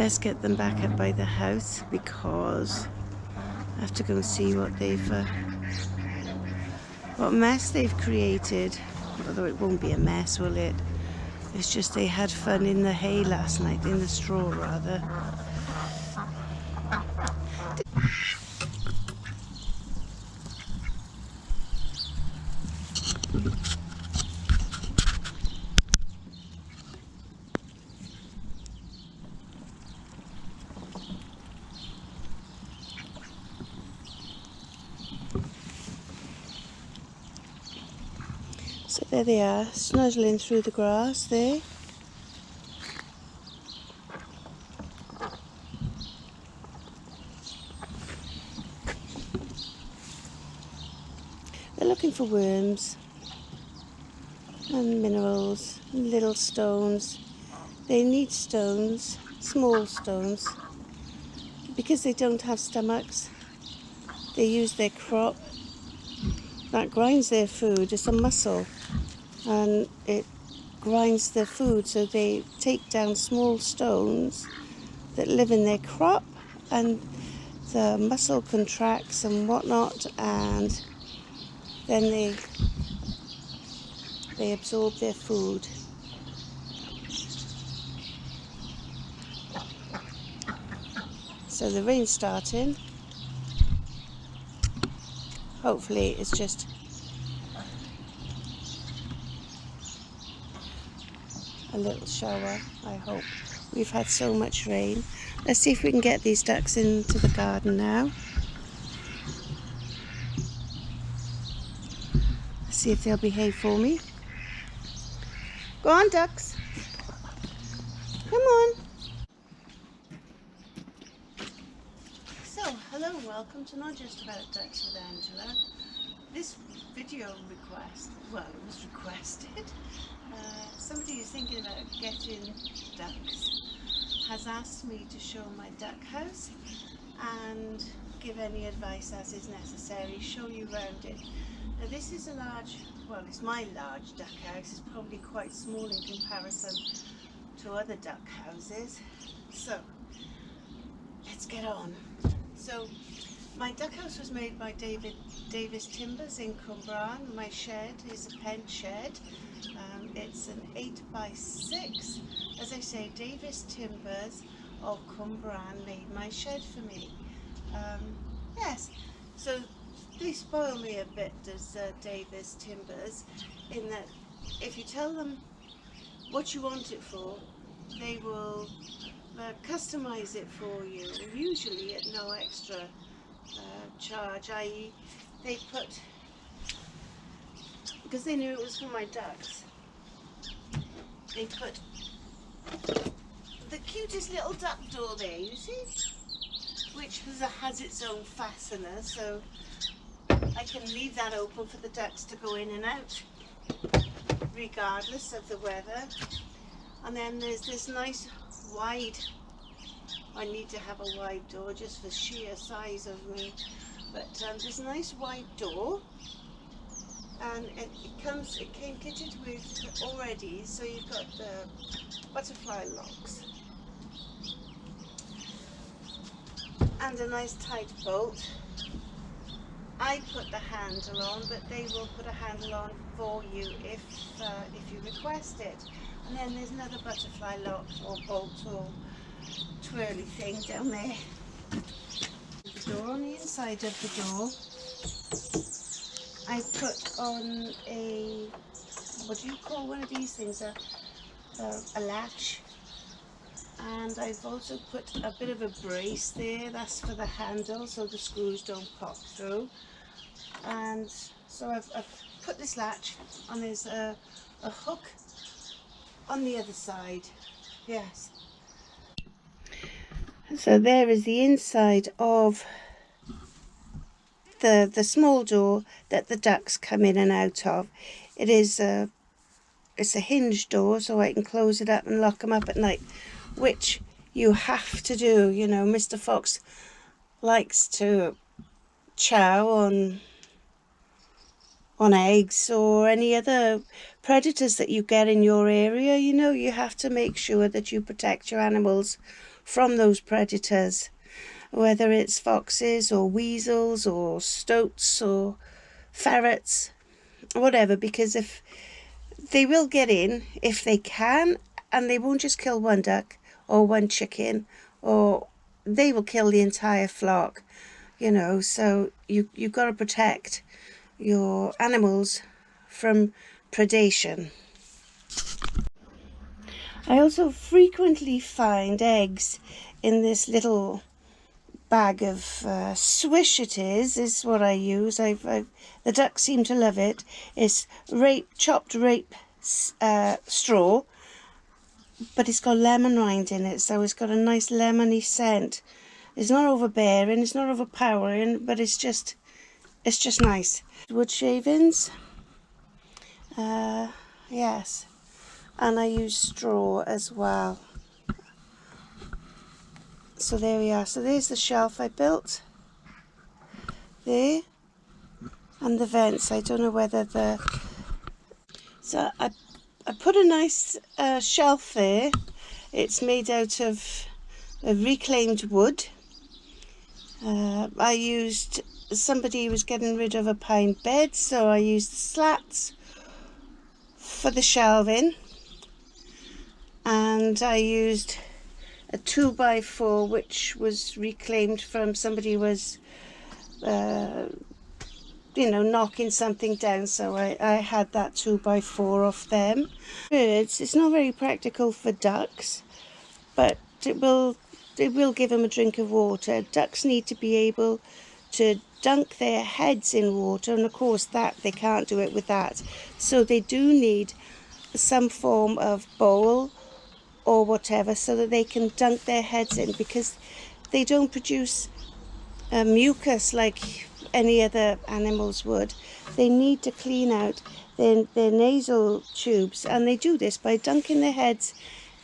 Best get them back up by the house because I have to go and see what what mess they've created. Although it won't be a mess, will it? It's just they had fun in the hay last night, in the straw rather. So there they are, snuggling through the grass there. They're looking for worms and minerals and little stones. They need stones, small stones, because they don't have stomachs. They use their crop. That grinds their food. It's a muscle and it grinds their food, so they take down small stones that live in their crop, and the muscle contracts and whatnot, and then they absorb their food. So the rain's starting. Hopefully it's just a little shower, I hope. We've had so much rain. Let's see if we can get these ducks into the garden now. Let's see if they'll behave for me. Go on, ducks. Come on. So, hello and welcome to Not Just About Ducks with Angela. This video request, well, it was requested. Somebody who's thinking about getting ducks has asked me to show my duck house and give any advice as is necessary, show you around it. Now this is a large, well, it's my large duck house. It's probably quite small in comparison to other duck houses. So let's get on. So my duck house was made by Davis Timbers in Cwmbran. My shed is a pen shed. It's an 8x6. As I say, Davis Timbers of Cwmbran made my shed for me. Yes, so they spoil me a bit, does Davis Timbers, in that if you tell them what you want it for, they will customize it for you, usually at no extra charge, i.e. they put, because they knew it was for my ducks, they put the cutest little duck door there, you see, which has its own fastener, so I can leave that open for the ducks to go in and out regardless of the weather. And then there's this nice wide, I need to have a wide door just for sheer size of me, but this nice wide door, and it came kitted with already, so you've got the butterfly locks and a nice tight bolt. I put the handle on, but they will put a handle on for you if you request it. And then there's another butterfly lock or bolt or twirly thing down there. The door, on the inside of the door, I put on a, what do you call one of these things, a latch. And I've also put a bit of a brace there, that's for the handle so the screws don't pop through. And so I've put this latch, and there's a hook on the other side. Yes. So there is the inside of the small door that the ducks come in and out of. It's a hinge door, so I can close it up and lock them up at night, which you have to do. You know, Mr. Fox likes to chow on eggs or any other predators that you get in your area. You know, you have to make sure that you protect your animals from those predators, whether it's foxes or weasels or stoats or ferrets, whatever, because if they will get in if they can, and they won't just kill one duck or one chicken, or they will kill the entire flock, you know. So you've got to protect your animals from predation. I also frequently find eggs in this little bag of swish. It is what I use. The ducks seem to love it. It's chopped rape straw, but it's got lemon rind in it, so it's got a nice lemony scent. It's not overbearing, it's not overpowering, but it's just nice. Wood shavings, yes, and I use straw as well. So there we are. So there's the shelf I built there, and the vents. I don't know whether so I put a nice shelf there. It's made out of reclaimed wood. Somebody was getting rid of a pine bed, so I used slats for the shelving, and I used a 2x4 which was reclaimed from somebody who was knocking something down, so I had that 2x4 off them. Birds, it's not very practical for ducks, but it will give them a drink of water. Ducks need to be able to dunk their heads in water, and of course that they can't do it with that, so they do need some form of bowl or whatever so that they can dunk their heads in, because they don't produce mucus like any other animals would. They need to clean out their nasal tubes, and they do this by dunking their heads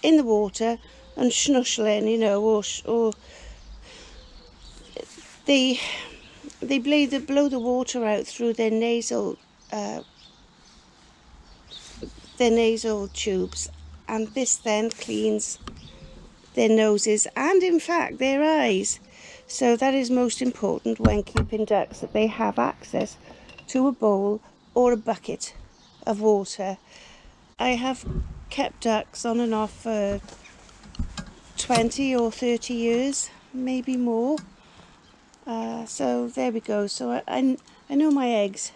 in the water and schnushling, you know, or they blow the water out through their nasal tubes, and this then cleans their noses and in fact their eyes. So that is most important when keeping ducks, that they have access to a bowl or a bucket of water. I have kept ducks on and off for 20 or 30 years, maybe more. So there we go. So I know my eggs.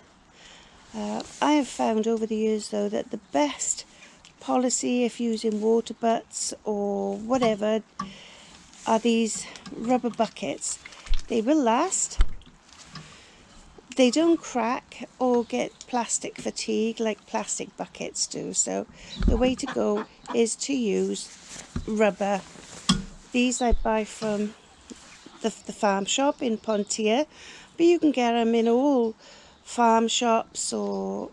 I have found over the years though that the best policy if using water butts or whatever are these rubber buckets. They will last. They don't crack or get plastic fatigue like plastic buckets do. So the way to go is to use rubber. These I buy from the farm shop in Pontier, but you can get them in all farm shops or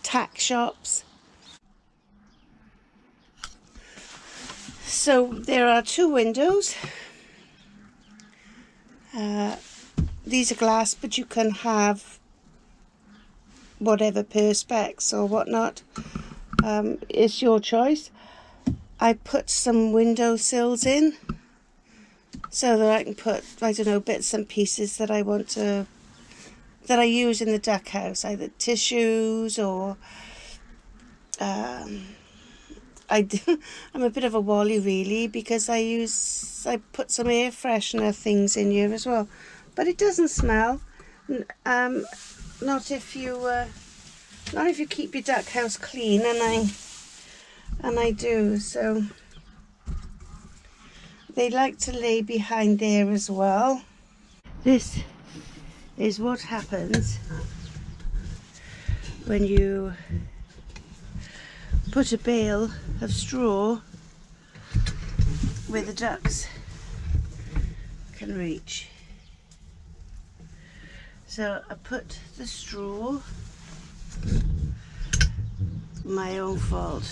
tack shops. So there are two windows. These are glass, but you can have whatever perspex or whatnot. It's your choice. I put some window sills in so that I can put, I don't know, bits and pieces that I want to, that I use in the duck house, either tissues or I'm a bit of a wally really, because I put some air freshener things in here as well, but it doesn't smell. Not if you keep your duck house clean, and I do. So they like to lay behind there as well. This is what happens when you put a bale of straw where the ducks can reach. So I put the straw, my own fault.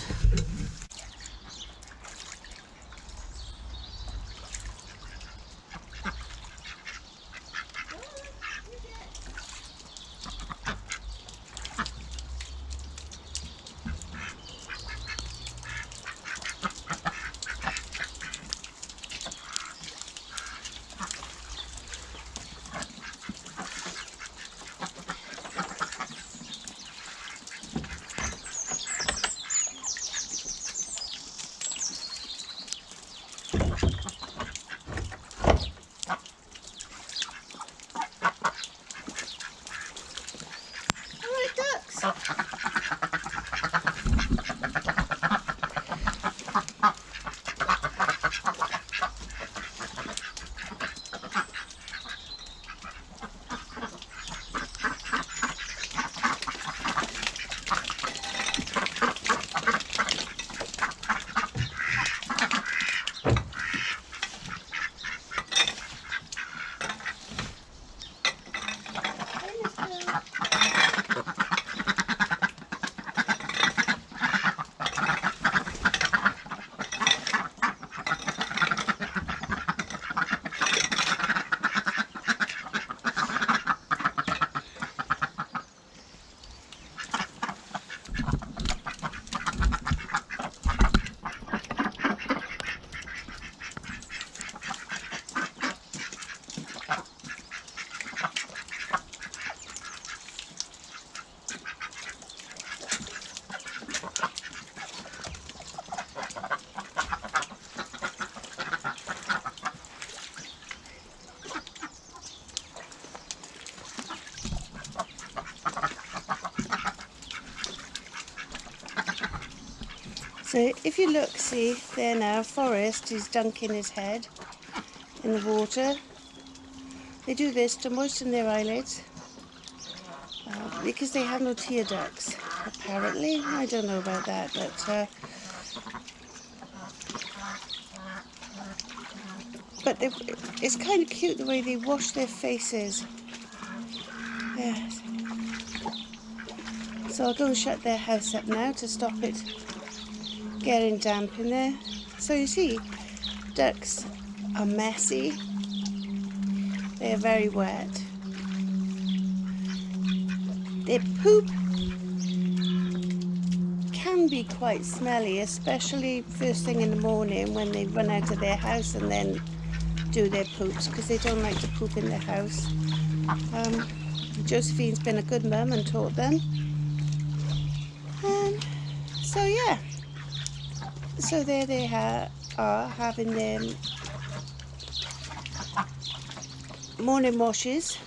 So if you look, see there now, Forrest is dunking his head in the water. They do this to moisten their eyelids because they have no tear ducts, apparently. I don't know about that, but it's kind of cute the way they wash their faces. Yes. So I'll go and shut their house up now to stop it getting damp in there. So you see, ducks are messy. They are very wet. Their poop can be quite smelly, especially first thing in the morning when they run out of their house and then do their poops, because they don't like to poop in their house. Josephine's been a good mum and taught them. So yeah, so there they are having their morning washes.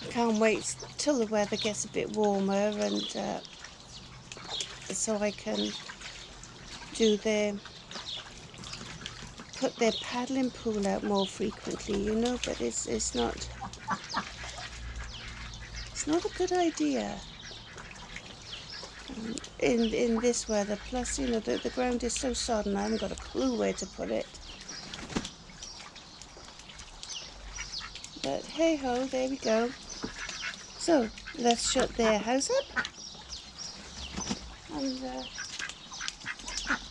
Can't wait till the weather gets a bit warmer, and so I can put their paddling pool out more frequently, you know, but it's not a good idea in this weather. Plus, you know, the ground is so sodden, I haven't got a clue where to put it. But hey ho, there we go. So let's shut their house up and